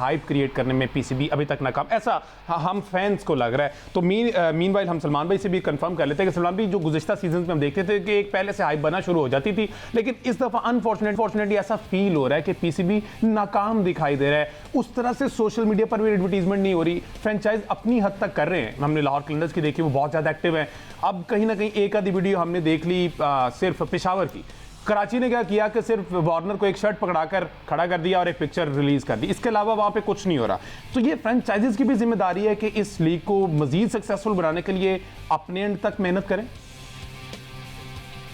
Hype create करने में PCB अभी तक नाकाम, ऐसा हम फैंस को लग रहा है। तो मीनवाइल हम सलमान भाई से भी कंफर्म कर लेते हैं कि सलमान भाई, जो गुज़िश्ता सीजन में हम देखते थे कि एक पहले से हाइप बना शुरू हो जाती थी, लेकिन इस दफ़ा अनफॉर्चुनेटली ऐसा फील हो रहा है कि पीसीबी नाकाम दिखाई दे रहा है। उस तरह से सोशल मीडिया पर भी एडवर्टीजमेंट नहीं हो रही, फ्रेंचाइज अपनी हद तक कर रहे हैं। हमने लाहौर कलंदर्स की देखी, वो बहुत ज़्यादा एक्टिव है। अब कहीं ना कहीं एक आधी वीडियो हमने देख ली सिर्फ पेशावर की। कराची ने क्या किया कि सिर्फ वार्नर को एक शर्ट पकड़ाकर खड़ा कर दिया और एक पिक्चर रिलीज कर दी, इसके अलावा वहां पे कुछ नहीं हो रहा। तो ये फ्रेंचाइजीज की भी जिम्मेदारी है कि इस लीग को मजीद सक्सेसफुल बनाने के लिए अपने एंड तक मेहनत करें।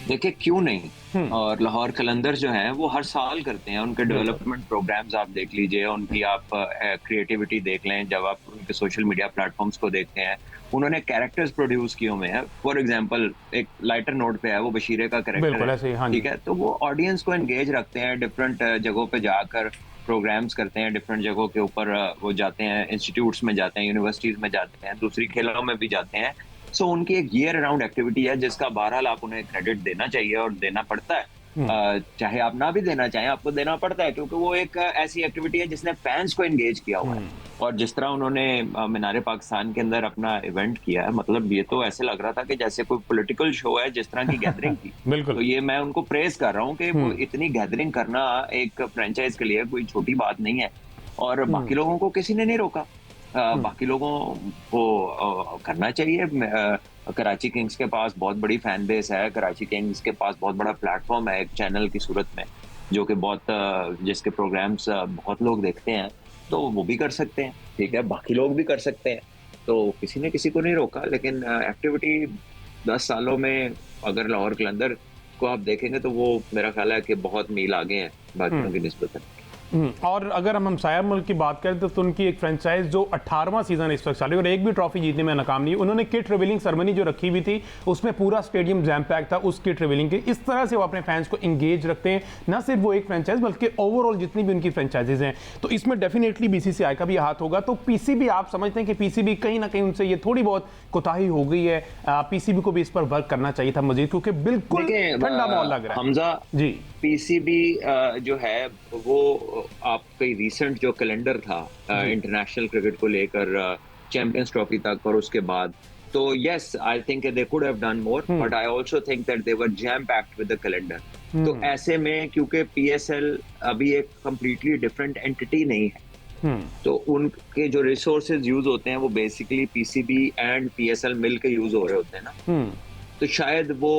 देखिए क्यों नहीं, और लाहौर कलंदर्स जो हैं वो हर साल करते हैं। उनके डेवलपमेंट प्रोग्राम्स आप देख लीजिए, उनकी आप क्रिएटिविटी देख लें, जब आप उनके सोशल मीडिया प्लेटफॉर्म्स को देखते हैं, उन्होंने कैरेक्टर्स प्रोड्यूस किए हुए हैं। फॉर एग्जांपल एक लाइटर नोट पे है, वो बशीरे का कैरेक्टर है, हाँ, ठीक है। तो वो ऑडियंस को एंगेज रखते हैं, डिफरेंट जगहों पे जाकर प्रोग्राम्स करते हैं, डिफरेंट जगहों के ऊपर वो जाते हैं, इंस्टीट्यूट्स में जाते हैं, यूनिवर्सिटीज में जाते हैं, दूसरी खेलों में भी जाते हैं। सो उनकी एक ईयर राउंड एक्टिविटी है जिसका बहरहाल आप उन्हें क्रेडिट देना चाहिए और देना पड़ता है। चाहे आप ना भी देना चाहें, आपको देना पड़ता है, क्योंकि वो एक ऐसी एक्टिविटी है जिसने फैंस को एंगेज किया हुआ है। और जिस तरह उन्होंने मीनारे पाकिस्तान के अंदर अपना इवेंट किया है, मतलब ये तो ऐसे लग रहा था कि जैसे कोई पॉलिटिकल शो है, जिस तरह की गैदरिंग थी। बिल्कुल। तो ये मैं उनको प्रेज कर रहा हूँ कि वो इतनी गैदरिंग करना एक फ्रेंचाइज के लिए कोई छोटी बात नहीं है। और बाकी लोगों को किसी ने नहीं रोका, बाकी लोगों को करना चाहिए। कराची किंग्स के पास बहुत बड़ी फैन बेस है, कराची किंग्स के पास बहुत बड़ा प्लेटफॉर्म है एक चैनल की सूरत में, जो कि जिसके प्रोग्राम्स बहुत लोग देखते हैं, तो वो भी कर सकते हैं, ठीक है, बाकी लोग भी कर सकते हैं। तो किसी ने किसी को नहीं रोका, लेकिन एक्टिविटी 10 सालों में अगर लाहौर कलंदर को आप देखेंगे तो वो मेरा ख्याल है कि बहुत मील आगे हैं बाकियों की निस्बत। और अगर हम हमसाया मुल्क की बात करें तो उनकी एक फ्रेंचाइज जो 18वां सीजन इस वक्त चल रही है और एक भी ट्रॉफी जीतने में नाकाम नहीं, उन्होंने किट रिवीलिंग सेरेमनी जो रखी हुई थी उसमें पूरा स्टेडियम जैम पैक था उस किट रिवीलिंग के। इस तरह से वो अपने फैंस को इंगेज रखते हैं, ना सिर्फ वो एक फ्रेंचाइज बल्कि ओवरऑल जितनी भी उनकी फ्रेंचाइजेज हैं। तो इसमें डेफिनेटली बीसीसीआई का भी हाथ होगा। तो पीसीबी, आप समझते हैं कि पीसीबी कहीं ना कहीं उनसे ये थोड़ी बहुत कोताही हो गई है, पीसीबी को भी इस पर वर्क करना चाहिए था मजीद, क्योंकि बिल्कुल ठंडा माहौल लग रहा है। हमजा जी, पीसीबी जो है वो आपका रिसेंट जो कैलेंडर था इंटरनेशनल क्रिकेट को लेकर चैंपियंस ट्रॉफी तक और उसके बाद, तो yes I think they could have done more, but I also think that they were jam packed with the calendar. तो ऐसे में क्योंकि पीएसएल अभी एक कंप्लीटली डिफरेंट एंटिटी नहीं है, तो उनके जो रिसोर्सेज यूज होते हैं वो बेसिकली पीसीबी एंड पीएसएल मिलकर यूज हो रहे होते हैं ना। तो शायद वो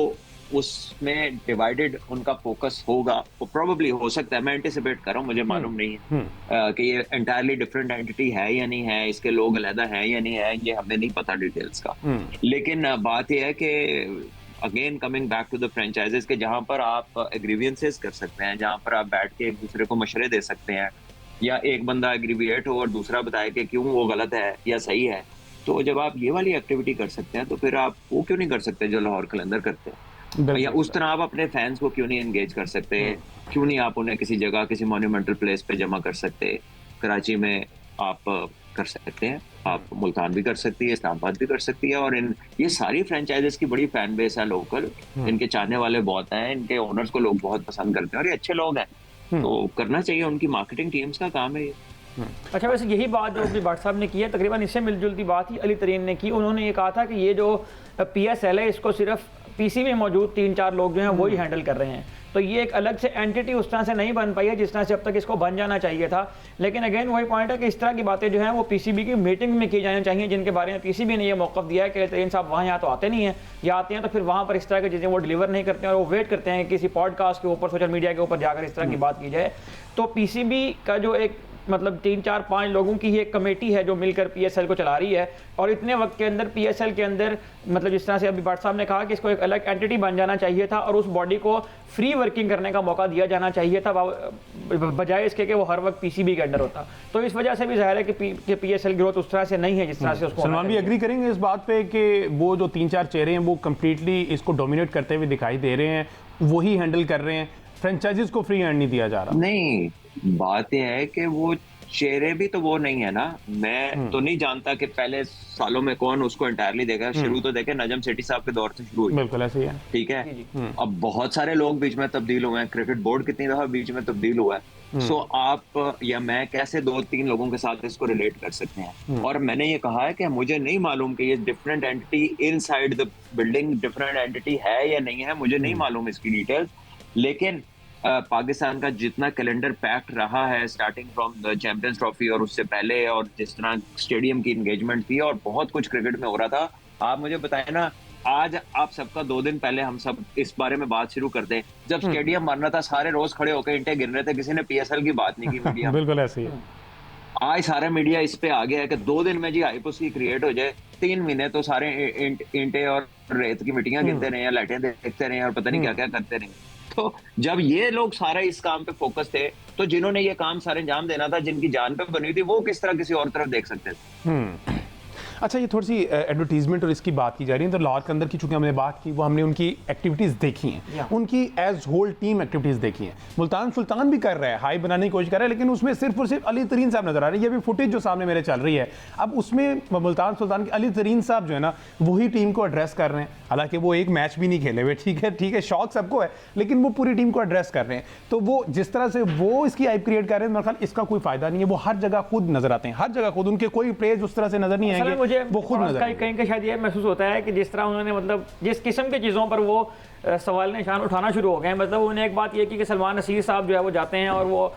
उसमें डिवाइडेड उनका फोकस होगा, वो प्रोबेबली हो सकता है, मैं एंटिसिपेट कर रहा हूँ, मुझे मालूम नहीं है कि ये एंटायरली डिफरेंट एंटिटी है या नहीं है, इसके लोग अलग हैं या नहीं है, ये हमें नहीं पता डिटेल्स का। लेकिन बात ये है कि again coming back to the franchises के जहां पर आप एग्रीवियंसेस कर सकते हैं, जहां पर आप बैठ के एक दूसरे को मशवरे दे सकते हैं, या एक बंदा एग्रीविएट हो और दूसरा बताए कि क्यों वो गलत है या सही है, तो जब आप ये वाली एक्टिविटी कर सकते हैं तो फिर आप वो क्यों नहीं कर सकते जो लाहौर कलंदर करते हैं? या उस तरह आप अपने फैंस को क्यों नहीं एंगेज कर सकते? क्यों नहीं आप उन्हें किसी जगह, किसी मॉन्यूमेंटल प्लेस पे जमा कर सकते? कराची में आप कर सकते हैं, आप मुल्तान भी कर सकती है, इस्लामाबाद भी कर सकती है, और ये सारी फ्रेंचाइजेस की बड़ी फैन बेस है लोकल, इनके चाहने वाले बहुत हैं, इनके ओनर्स को लोग बहुत पसंद करते हैं और ये अच्छे लोग हैं, तो करना चाहिए, उनकी मार्केटिंग टीम्स का काम है ये। अच्छा, वैसे यही बात जो अभी भट्ट साहब ने की है, तकरीबन इससे मिलजुलती बात ही अली तरीन ने की। उन्होंने ये कहा था कि ये जो पीएसएल है इसको सिर्फ पीसी में मौजूद 3-4 लोग जो हैं वही हैंडल कर रहे हैं, तो ये एक अलग से एंटिटी उस तरह से नहीं बन पाई है जिस तरह से अब तक इसको बन जाना चाहिए था। लेकिन अगेन वही पॉइंट है कि इस तरह की बातें जो हैं वो पीसीबी की मीटिंग में की जानी चाहिए, जिनके बारे में पीसीबी ने ये मौक़िफ़ दिया है कि तरीन साहब वहाँ यहाँ तो आते नहीं हैं, या आते हैं तो फिर वहाँ पर इस तरह की चीज़ें वो डिलीवर नहीं करते हैं और वो वेट करते हैं किसी पॉडकास्ट के ऊपर, सोशल मीडिया के ऊपर जाकर इस तरह की बात की जाए। तो पीसीबी का जो एक मतलब 3-4-5 लोगों की ही एक कमेटी है जो मिलकर पीएसएल को चला रही है, और इतने वक्त के अंदर पीएसएल के अंदर मतलब जिस तरह से अभी भट्ट साहब ने कहा कि इसको एक अलग एंटिटी बन जाना चाहिए था और उस बॉडी को फ्री वर्किंग करने का मौका दिया जाना चाहिए था, बजाय इसके कि वो हर वक्त पीसीबी के अंडर होता। तो इस वजह से भी जाहिर है कि पीएसएल ग्रोथ उस तरह से नहीं है जिस तरह से उसको। सलमान भी एग्री करेंगे इस बात पे कि वो जो 3-4 चेहरे हैं वो कंप्लीटली इसको डोमिनेट करते हुए दिखाई दे रहे हैं, वही हैंडल कर रहे हैं, फ्रेंचाइजीज को फ्री हैंड नहीं दिया जा रहा? नहीं, बात यह है कि वो चेहरे भी तो वो नहीं है ना। मैं तो नहीं जानता कि पहले सालों में कौन उसको एंटायरली देखा, शुरू तो देखे नजम सेठी साहब के दौर से शुरू हुई, बिल्कुल ऐसे ही है, ठीक है। अब बहुत सारे लोग बीच में तब्दील हुए हैं, क्रिकेट बोर्ड कितनी दफा बीच में तब्दील हुआ है, सो आप या मैं कैसे 2-3 लोगों के साथ इसको रिलेट कर सकते हैं? और मैंने ये कहा है कि मुझे नहीं मालूम कि ये different entity inside the building different entity है या नहीं है, मुझे नहीं मालूम इसकी डिटेल्स, लेकिन पाकिस्तान का जितना कैलेंडर पैक्ड रहा है starting from the champions trophy और उससे पहले, और जिस तरह स्टेडियम की एंगेजमेंट थी और बहुत कुछ क्रिकेट में हो रहा था, आप मुझे बताएं ना, आज आप सबका 2 दिन पहले हम सब इस बारे में बात शुरू करते हैं, जब स्टेडियम बनना था सारे रोज खड़े होकर ईंटें गिर रहे थे, किसी ने पीएसएल की बात नहीं की मीडिया में। बिल्कुल ऐसे ही है। आज सारा मीडिया इस पे आ गया है कि 2 दिन में जी हाइप उसकी क्रिएट हो जाए, 3 महीने तो सारे ईंटें और रेत की मिट्टियां गिनते रहे, लाइटें देखते रहे और पता नहीं क्या क्या करते रहे। तो जब ये लोग सारे इस काम पे फोकस थे, तो जिन्होंने ये काम सारे अंजाम देना था, जिनकी जान पे बनी थी, वो किस तरह किसी और तरफ देख सकते थे? अच्छा, ये थोड़ी सी एडवर्टीजमेंट और इसकी बात की जा रही है, तो लाहौर के अंदर की चूंकि हमने बात की, वो हमने उनकी एक्टिविटीज़ देखी हैं, उनकी एज होल टीम एक्टिविटीज़ देखी हैं। मुल्तान सुल्तान भी कर रहा है, हाई बनाने की कोशिश कर रहा है, लेकिन उसमें सिर्फ और सिर्फ अली तरीन साहब नजर आ रहे हैं। ये भी फुटेज जो सामने मेरे चल रही है, अब उसमें मुल्तान सुल्तान के अली तरीन साहब जो है ना, वही टीम को एड्रेस कर रहे हैं। हालांकि वो एक मैच भी नहीं खेले हुए, ठीक है, शौक सबको है, लेकिन वो पूरी टीम को एड्रेस कर रहे हैं। तो वो जिस तरह से वो इसकी हाइप क्रिएट कर रहे हैं, मेरे ख्याल इसका कोई फायदा नहीं है। वो हर जगह खुद नजर आते हैं, हर जगह खुद, उनके कोई प्लेयर्स उस तरह से नजर नहीं आएंगे, वो खुद नजर कहीं कहीं शायद ये महसूस होता है कि जिस तरह उन्होंने मतलब जिस किस्म की चीज़ों पर वो सवाल निशान उठाना शुरू हो गए हैं, मतलब उन्हें एक बात ये की कि सलमान नसीर साहब जो है वो जाते हैं और वो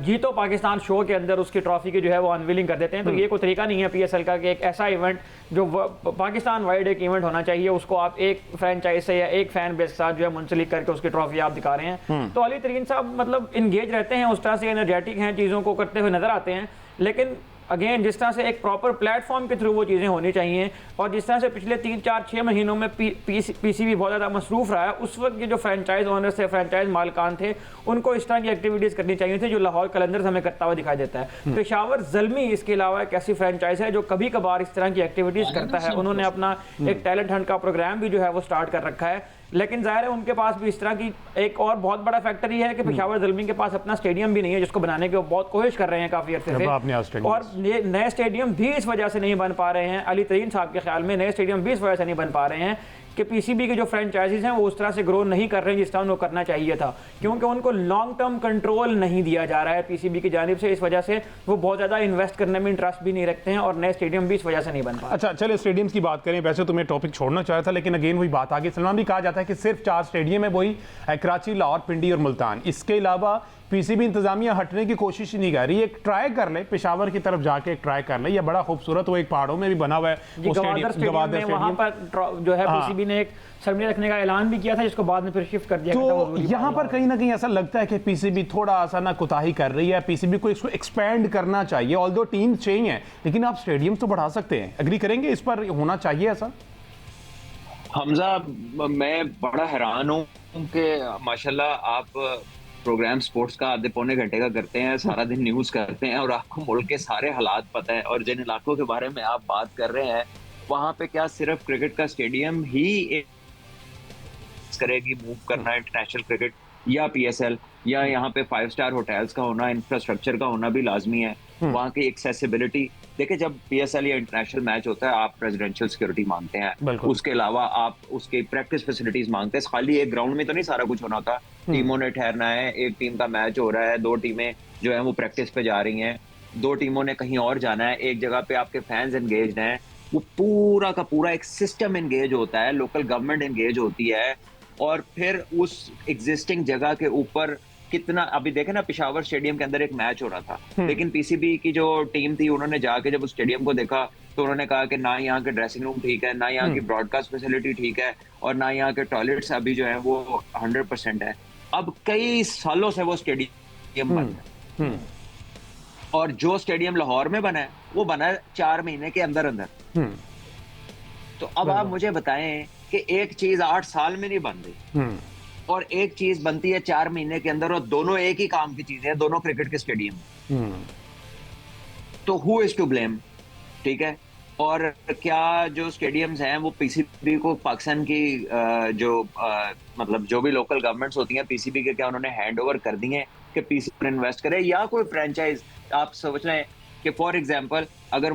जीतो पाकिस्तान शो के अंदर उसकी ट्रॉफी की जो है वो अनवीलिंग कर देते हैं। तो ये कोई तरीका नहीं है पीएसएल का कि एक ऐसा इवेंट जो पाकिस्तान वाइड एक इवेंट होना चाहिए, उसको आप एक फ्रेंचाइज से या एक फैन बेस के साथ जो है मुंसलिक करके उसकी ट्रॉफी आप दिखा रहे हैं। तो अली तरीन साहब मतलब इंगेज रहते हैं, उस तरह से एनर्जेटिक हैं, चीज़ों को करते हुए नजर आते हैं, लेकिन अगेन जिस तरह से एक प्रॉपर प्लेटफॉर्म के थ्रू वो चीज़ें होनी चाहिए, और जिस तरह से पिछले 3-4-6 महीनों में पीसीबी बहुत ज़्यादा मसरूफ रहा है, उस वक्त ये जो फ्रेंचाइज ओनर्स थे, फ्रेंचाइज मालिकान थे, उनको इस तरह की एक्टिविटीज़ करनी चाहिए थी जो लाहौर कलंदर्स हमें करता हुआ दिखाई देता है। पेशावर ज़ल्मी इसके अलावा एक ऐसी फ्रेंचाइज है जो कभी कभार इस तरह की एक्टिविटीज़ करता है। उन्होंने अपना एक टैलेंट हंट का प्रोग्राम भी जो है वो स्टार्ट कर रखा है, लेकिन जाहिर है उनके पास भी इस तरह की एक और बहुत बड़ा फैक्टर ये है कि पेशावर ज़ल्मी के पास अपना स्टेडियम भी नहीं है, जिसको बनाने की वो बहुत कोशिश कर रहे हैं काफ़ी अर्से से, और नए स्टेडियम भी इस वजह से नहीं बन पा रहे हैं। अली तरीन साहब के ख्याल में नए स्टेडियम भी इस वजह से नहीं बन पा रहे हैं कि पीसीबी के जो फ्रेंचाइजीज हैं वो उस तरह से ग्रो नहीं कर रहे हैं जिस तरह उनको करना चाहिए था, क्योंकि उनको लॉन्ग टर्म कंट्रोल नहीं दिया जा रहा है पीसीबी की जानिब से। इस वजह से वो बहुत ज़्यादा इन्वेस्ट करने में इंटरेस्ट भी नहीं रखते हैं, और नए स्टेडियम भी इस वजह से नहीं बन पा। अच्छा, चलिए स्टेडियम्स की बात करें। वैसे तो मैं टॉपिक छोड़ना चाह रहा था, लेकिन अगेन वही बात आ गई। सलमान भी कहा जाता है कि सिर्फ 4 स्टेडियम है, वही कराची, लाहौर, पिंडी और मुल्तान। इसके अलावा पीसीबी इंतजामिया हटने की कोशिश ही नहीं कर रही। एक ट्राई कर ले, पेशावर की तरफ जाके एक ट्राई कर ले, ये बड़ा खूबसूरत, वो एक पहाड़ों में भी बना हुआ है गवादर स्टेडियम, वहां पर जो है पीसीबी ने एक सरमनी रखने का ऐलान भी किया था, जिसको बाद में फिर शिफ्ट कर दिया गया था। तो यहाँ पर कहीं ना कहीं ऐसा लगता है कि पीसीबी थोड़ा सा ना कोताही कर रही है। पीसीबी को इसको एक्सपेंड करना चाहिए, ऑल्दो टीम चाहिए है, लेकिन आप स्टेडियम तो बढ़ा सकते हैं। एग्री करेंगे इस पर, होना चाहिए ऐसा? हमजा, मैं बड़ा हैरान हूँ कि माशाल्लाह आप प्रोग्राम स्पोर्ट्स का आधे पौने घंटे का करते हैं, सारा दिन न्यूज़ करते हैं, और आपको मुल्क के सारे हालात पता है, और जिन इलाकों के बारे में आप बात कर रहे हैं वहाँ पे क्या सिर्फ क्रिकेट का स्टेडियम ही करेगी मूव करना इंटरनेशनल क्रिकेट, या पीएसएल, या यहाँ पे 5 स्टार होटल्स का होना, इंफ्रास्ट्रक्चर का होना भी लाजमी है, वहाँ की एक्सेसिबिलिटी। देखिए, जब पीएसएल या इंटरनेशनल मैच होता है आप प्रेसिडेंशियल सिक्योरिटी मांगते हैं, उसके अलावा आप उसके प्रैक्टिस फैसिलिटीज मांगते हैं। खाली एक ग्राउंड में तो नहीं सारा कुछ होना होता, टीमों ने ठहरना है, एक टीम का मैच हो रहा है, 2 टीमें जो है वो प्रैक्टिस पे जा रही हैं, 2 टीमों ने कहीं और जाना है, एक जगह पे आपके फैंस एंगेज्ड हैं, वो पूरा का पूरा एक सिस्टम एंगेज होता है, लोकल गवर्नमेंट एंगेज होती है, और फिर उस एग्जिस्टिंग जगह के ऊपर कितना, अभी देखे ना पेशावर स्टेडियम के अंदर एक मैच हो रहा था, लेकिन पीसीबी की जो टीम थी उन्होंने जाके जब उस स्टेडियम को देखा तो उन्होंने कहा कि ना यहाँ के ड्रेसिंग रूम ठीक है, ना यहाँ की ब्रॉडकास्ट फैसिलिटी ठीक है, और ना यहाँ के टॉयलेट्स अभी जो है वो 100% है। अब कई सालों से वो स्टेडियम बंद है, और जो स्टेडियम लाहौर में बना है वो बना है 4 महीने के अंदर अंदर। तो अब आप मुझे बताएं कि एक चीज 8 साल में नहीं बन रही, और एक चीज बनती है 4 महीने के अंदर, और दोनों एक ही काम की चीजें हैं, दोनों क्रिकेट के स्टेडियम। तो हु इज टू ब्लेम? ठीक है, और क्या जो स्टेडियम्स हैं वो पीसीबी को, पाकिस्तान की मतलब जो भी लोकल गवर्नमेंट्स होती हैं पीसीबी के, क्या उन्होंने हैंड ओवर कर दिए हैं कि पीसीबी इन्वेस्ट करे, या कोई फ्रेंचाइज? आप समझ रहे हैं कि फॉर एग्जांपल अगर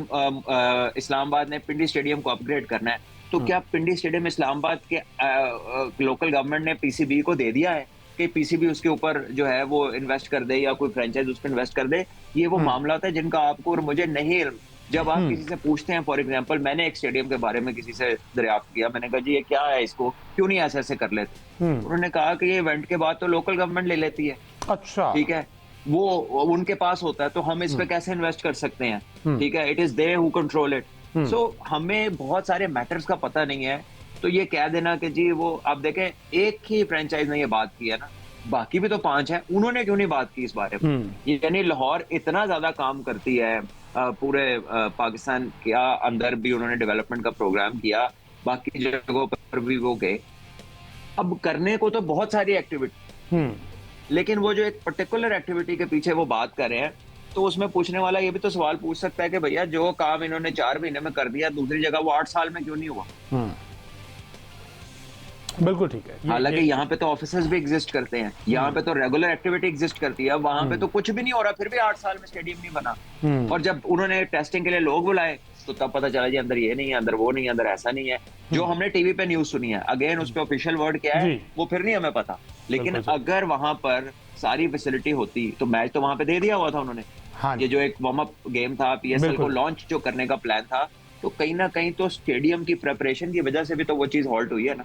इस्लामाबाद ने पिंडी स्टेडियम को अपग्रेड करना है, तो क्या पिंडी स्टेडियम इस्लामाबाद के लोकल गवर्नमेंट ने पीसीबी को दे दिया है? कि पीसीबी उसके ऊपर जो है वो इन्वेस्ट कर दे या कोई फ्रेंचाइज उस पर इन्वेस्ट कर दे, ये वो मामला होता है जिनका आपको और मुझे नहीं इल्म। जब आप किसी से पूछते हैं, फॉर एग्जांपल मैंने एक स्टेडियम के बारे में किसी से दरियाफ्त किया, मैंने कहा जी ये क्या है, इसको क्यों नहीं ऐसे ऐसे कर लेते, उन्होंने कहा कि ये इवेंट के बाद तो लोकल गवर्नमेंट ले लेती है। अच्छा, ठीक है, वो उनके पास होता है, तो हम इस पे कैसे इन्वेस्ट कर सकते हैं? ठीक है, it is they who control it. So हमें बहुत सारे मैटर्स का पता नहीं है, तो ये कह देना कि जी वो, आप देखें एक ही फ्रेंचाइज ने ये बात की है ना, बाकी भी तो 5 हैं, उन्होंने क्यों नहीं बात की इस बारे में? यानी लाहौर इतना ज्यादा काम करती है, पूरे पाकिस्तान के अंदर भी उन्होंने डेवलपमेंट का प्रोग्राम किया, बाकी जगहों पर भी वो गए। अब करने को तो बहुत सारी एक्टिविटी, लेकिन वो जो एक पर्टिकुलर एक्टिविटी के पीछे वो बात कर रहे हैं, तो उसमें पूछने वाला ये भी तो सवाल पूछ सकता है कि भैया जो काम इन्होंने 4 महीने में कर दिया, दूसरी जगह वो 8 साल में क्यों नहीं हुआ? बिल्कुल ठीक है। हालांकि यहाँ पे तो ऑफिसर्स भी एग्जिस्ट करते हैं, यहाँ पे तो रेगुलर एक्टिविटी एग्जिस्ट करती है, वहां पे तो कुछ भी नहीं हो रहा, फिर भी 8 साल में स्टेडियम नहीं बना। और जब उन्होंने टेस्टिंग के लिए लोग बुलाए, तो तब पता चला जी अंदर ये नहीं है, अंदर वो नहीं है, अंदर ऐसा नहीं है। जो हमने टीवी पे न्यूज सुनी है, अगेन उस पे ऑफिशियल वर्ड क्या है वो फिर नहीं हमें पता, लेकिन अगर वहां पर सारी फैसिलिटी होती तो मैच तो वहां पे दे दिया हुआ था उन्होंने। ये जो एक वार्म अप गेम था, पीएसएल को लॉन्च जो करने का प्लान था, तो कहीं ना कहीं तो स्टेडियम की प्रिपरेशन की वजह से भी तो वो चीज हॉल्ट हुई है ना।